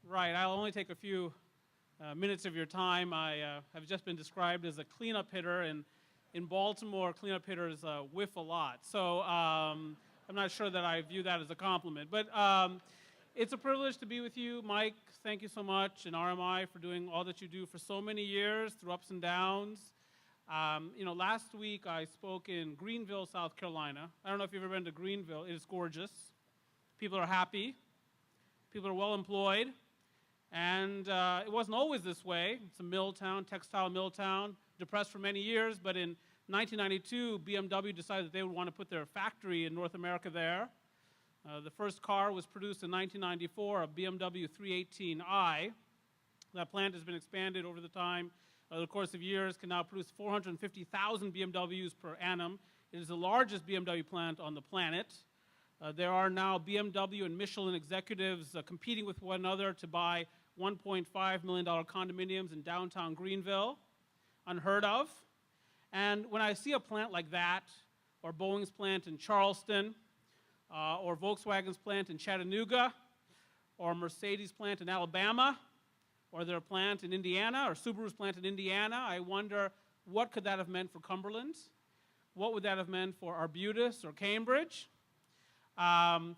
Right, I'll only take a few minutes of your time. I have just been described as a cleanup hitter, and in Baltimore, cleanup hitters whiff a lot. So I'm not sure that I view that as a compliment. But it's a privilege to be with you. Mike, thank you so much, and RMI for doing all that you do for so many years through ups and downs. Last week I spoke in Greenville, South Carolina. I don't know if you've ever been to Greenville. It is gorgeous. People are happy. People are well employed. And it wasn't always this way. It's a mill town, textile mill town, depressed for many years. But in 1992, BMW decided that they would want to put their factory in North America there. The first car was produced in 1994, a BMW 318i. That plant has been expanded over the time. Over the course of years, can now produce 450,000 BMWs per annum. It is the largest BMW plant on the planet. There are now BMW and Michelin executives competing with one another to buy $1.5 million condominiums in downtown Greenville. Unheard of. And when I see a plant like that, or Boeing's plant in Charleston, or Volkswagen's plant in Chattanooga, or Mercedes' plant in Alabama, or their plant in Indiana, or Subaru's plant in Indiana, I wonder what could that have meant for Cumberland? What would that have meant for Arbutus or Cambridge? And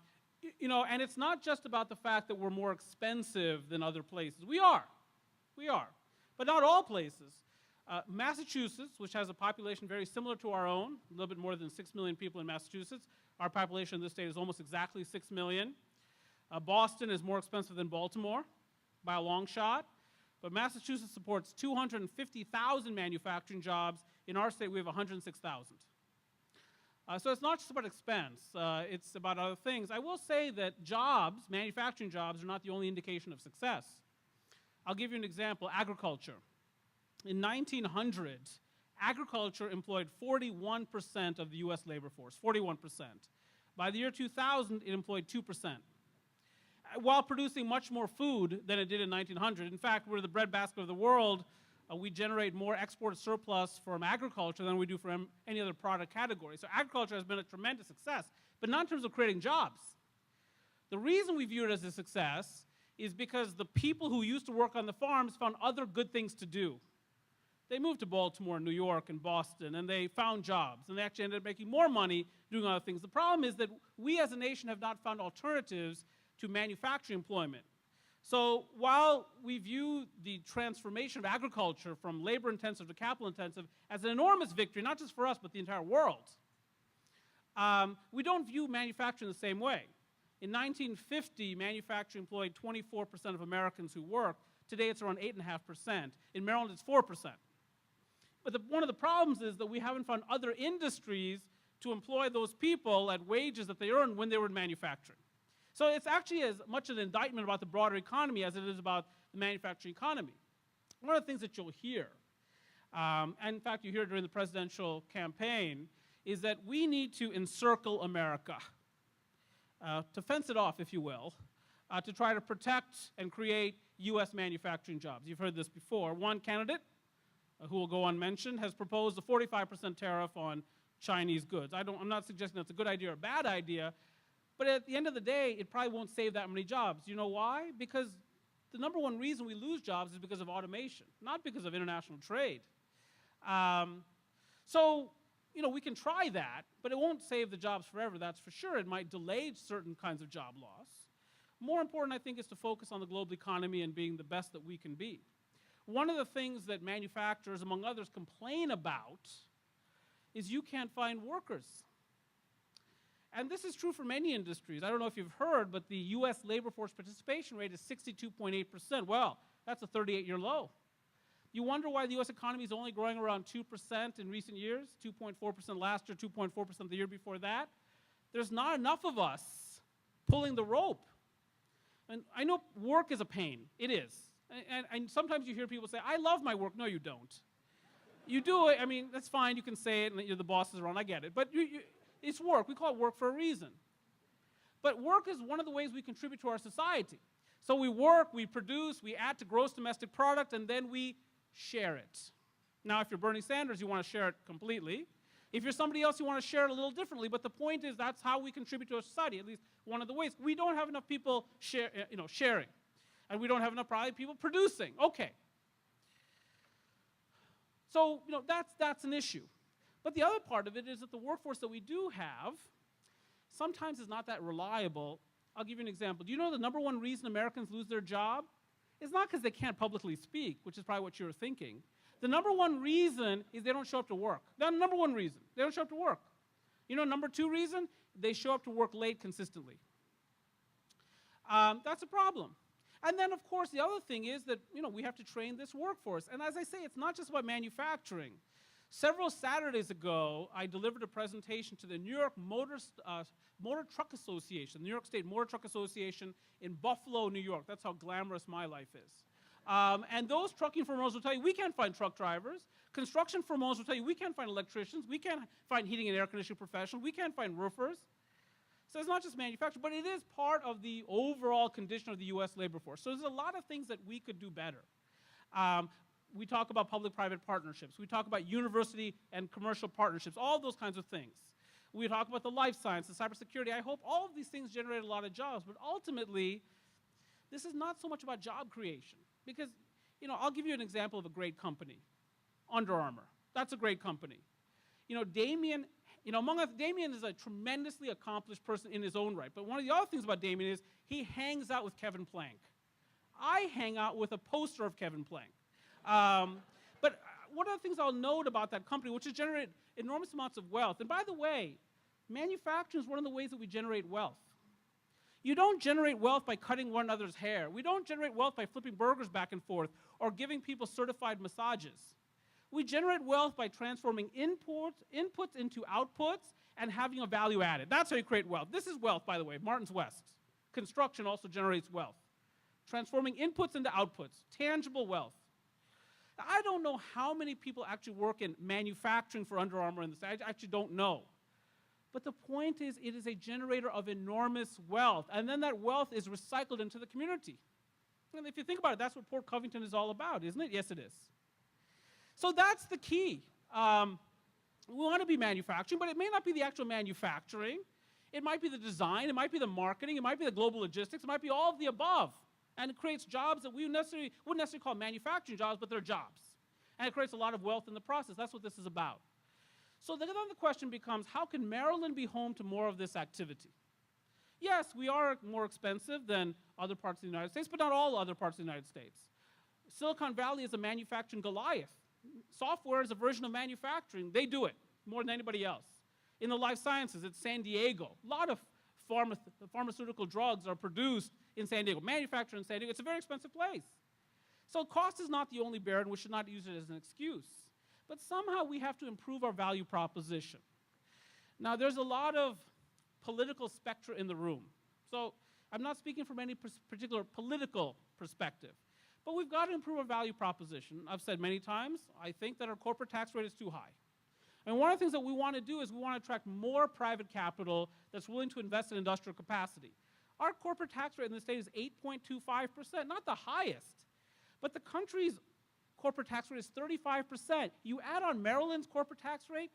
it's not just about the fact that we're more expensive than other places. We are, but not all places. Massachusetts, which has a population very similar to our own, a little bit more than 6 million people in Massachusetts. Our population in this state is almost exactly 6 million. Boston is more expensive than Baltimore by a long shot, but Massachusetts supports 250,000 manufacturing jobs. In our state, we have 106,000. So it's not just about expense, it's about other things. I will say that jobs, manufacturing jobs, are not the only indication of success. I'll give you an example, agriculture. In 1900, agriculture employed 41% of the US labor force, 41%. By the year 2000, it employed 2%. While producing much more food than it did in 1900. In fact, we're the breadbasket of the world. We generate more export surplus from agriculture than we do from any other product category. So agriculture has been a tremendous success, but not in terms of creating jobs. The reason we view it as a success is because the people who used to work on the farms found other good things to do. They moved to Baltimore, New York, and Boston, and they found jobs, and they actually ended up making more money doing other things. The problem is that we as a nation have not found alternatives to manufacturing employment. So while we view the transformation of agriculture from labor-intensive to capital-intensive as an enormous victory, not just for us, but the entire world, we don't view manufacturing the same way. In 1950, manufacturing employed 24% of Americans who work. Today, it's around 8.5%. In Maryland, it's 4%. But one of the problems is that we haven't found other industries to employ those people at wages that they earned when they were in manufacturing. So it's actually as much an indictment about the broader economy as it is about the manufacturing economy. One of the things that you'll hear, and in fact you hear during the presidential campaign, is that we need to encircle America, to fence it off, if you will, to try to protect and create US manufacturing jobs. You've heard this before. One candidate, who will go unmentioned, has proposed a 45% tariff on Chinese goods. I'm not suggesting that's a good idea or a bad idea, but at the end of the day, it probably won't save that many jobs. You know why? Because the number one reason we lose jobs is because of automation, not because of international trade. We can try that, but it won't save the jobs forever, that's for sure. It might delay certain kinds of job loss. More important, I think, is to focus on the global economy and being the best that we can be. One of the things that manufacturers, among others, complain about is you can't find workers. And this is true for many industries. I don't know if you've heard, but the US labor force participation rate is 62.8%. Well, that's a 38-year low. You wonder why the US economy is only growing around 2% in recent years, 2.4% last year, 2.4% the year before that. There's not enough of us pulling the rope. And I know work is a pain. It is. And sometimes you hear people say, I love my work. No, you don't. You do it. I mean, that's fine. You can say it, and you're the boss is around. I get it. But it's work. We call it work for a reason. But work is one of the ways we contribute to our society. So we work, we produce, we add to gross domestic product, and then we share it. Now, if you're Bernie Sanders, you want to share it completely. If you're somebody else, you want to share it a little differently. But the point is that's how we contribute to our society, at least one of the ways. We don't have enough people sharing. And we don't have enough probably people producing. Okay. So, that's an issue. But the other part of it is that the workforce that we do have sometimes is not that reliable. I'll give you an example. Do you know the number one reason Americans lose their job? It's not because they can't publicly speak, which is probably what you're thinking. The number one reason is they don't show up to work. That's the number one reason. They don't show up to work. Number two reason? They show up to work late consistently. That's a problem. And then, of course, the other thing is that, we have to train this workforce. And as I say, it's not just about manufacturing. Several Saturdays ago, I delivered a presentation to the New York Motor Truck Association, the New York State Motor Truck Association in Buffalo, New York. That's how glamorous my life is. And those trucking firms will tell you, we can't find truck drivers. Construction firms will tell you, we can't find electricians. We can't find heating and air conditioning professionals. We can't find roofers. So it's not just manufacturing, but it is part of the overall condition of the U.S. labor force. So there's a lot of things that we could do better. We talk about public-private partnerships. We talk about university and commercial partnerships, all those kinds of things. We talk about the life sciences, cybersecurity. I hope all of these things generate a lot of jobs, but ultimately, this is not so much about job creation. Because, I'll give you an example of a great company, Under Armour. That's a great company. Damien, among us, Damien is a tremendously accomplished person in his own right. But one of the other things about Damien is he hangs out with Kevin Plank. I hang out with a poster of Kevin Plank. But one of the things I'll note about that company, which has generated enormous amounts of wealth, and by the way, manufacturing is one of the ways that we generate wealth. You don't generate wealth by cutting one another's hair. We don't generate wealth by flipping burgers back and forth or giving people certified massages. We generate wealth by transforming inputs into outputs and having a value added. That's how you create wealth. This is wealth, by the way, Martin's West. Construction also generates wealth. Transforming inputs into outputs, tangible wealth. I don't know how many people actually work in manufacturing for Under Armour in the States. I actually don't know. But the point is, it is a generator of enormous wealth, and then that wealth is recycled into the community. And if you think about it, that's what Port Covington is all about, isn't it? Yes, it is. So that's the key. We want to be manufacturing, but it may not be the actual manufacturing. It might be the design, it might be the marketing, it might be the global logistics, it might be all of the above. And it creates jobs that we wouldn't necessarily call manufacturing jobs, but they're jobs. And it creates a lot of wealth in the process. That's what this is about. So then the question becomes, how can Maryland be home to more of this activity? Yes, we are more expensive than other parts of the United States, but not all other parts of the United States. Silicon Valley is a manufacturing Goliath. Software is a version of manufacturing. They do it more than anybody else. In the life sciences, it's San Diego. A lot of pharmaceutical drugs are produced in San Diego, manufactured in San Diego. It's a very expensive place. So cost is not the only barrier, and we should not use it as an excuse. But somehow we have to improve our value proposition. Now, there's a lot of political spectra in the room. So I'm not speaking from any particular political perspective. But we've got to improve our value proposition. I've said many times, I think that our corporate tax rate is too high. And one of the things that we want to do is we want to attract more private capital that's willing to invest in industrial capacity. Our corporate tax rate in the state is 8.25%, not the highest. But the country's corporate tax rate is 35%. You add on Maryland's corporate tax rate,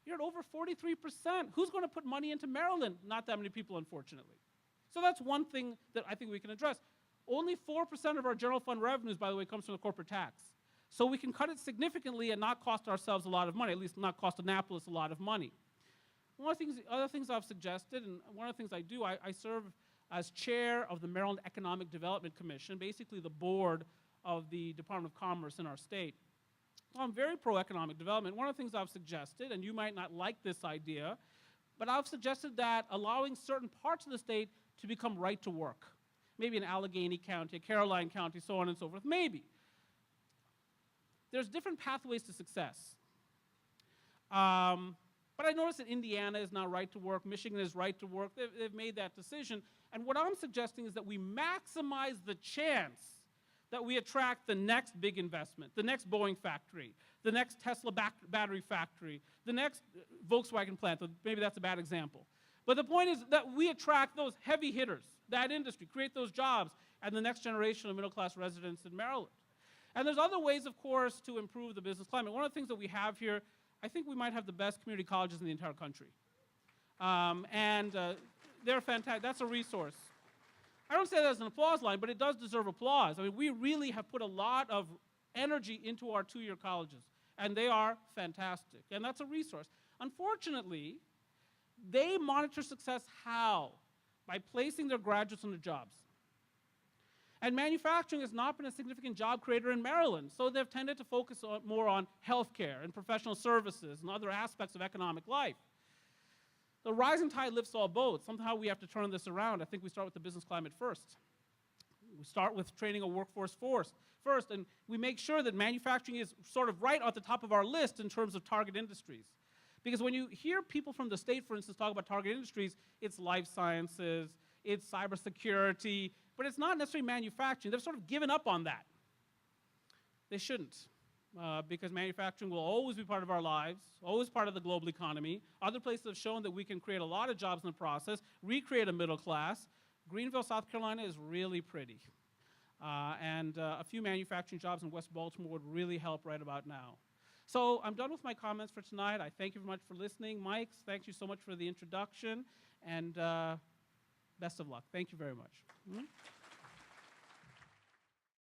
you're at over 43%. Who's going to put money into Maryland? Not that many people, unfortunately. So that's one thing that I think we can address. Only 4% of our general fund revenues, by the way, comes from the corporate tax. So we can cut it significantly and not cost ourselves a lot of money, at least not cost Annapolis a lot of money. One of the other things I've suggested, and one of the things I do, I serve as chair of the Maryland Economic Development Commission, basically the board of the Department of Commerce in our state. So I'm very pro-economic development. One of the things I've suggested, and you might not like this idea, but I've suggested that allowing certain parts of the state to become right to work. Maybe in Allegheny County, Caroline County, so on and so forth, maybe. There's different pathways to success. But I noticed that Indiana is now right to work, Michigan is right to work, they've made that decision. And what I'm suggesting is that we maximize the chance that we attract the next big investment, the next Boeing factory, the next Tesla battery factory, the next Volkswagen plant, maybe that's a bad example. But the point is that we attract those heavy hitters, that industry, create those jobs, and the next generation of middle-class residents in Maryland. And there's other ways, of course, to improve the business climate. One of the things that we have here, I think we might have the best community colleges in the entire country. They're fantastic. That's a resource. I don't say that as an applause line, but it does deserve applause. I mean, we really have put a lot of energy into our two-year colleges, and they are fantastic, and that's a resource. Unfortunately, they monitor success how? By placing their graduates into jobs. And manufacturing has not been a significant job creator in Maryland, so they've tended to focus more on healthcare and professional services and other aspects of economic life. The rising tide lifts all boats. Somehow we have to turn this around. I think we start with the business climate first. We start with training a workforce first, and we make sure that manufacturing is sort of right at the top of our list in terms of target industries. Because when you hear people from the state, for instance, talk about target industries, it's life sciences, it's cybersecurity, but it's not necessarily manufacturing. They've sort of given up on that. They shouldn't, because manufacturing will always be part of our lives, always part of the global economy. Other places have shown that we can create a lot of jobs in the process, recreate a middle class. Greenville, South Carolina is really pretty. And a few manufacturing jobs in West Baltimore would really help right about now. So I'm done with my comments for tonight. I thank you very much for listening. Mike, thank you so much for the introduction, and best of luck. Thank you very much.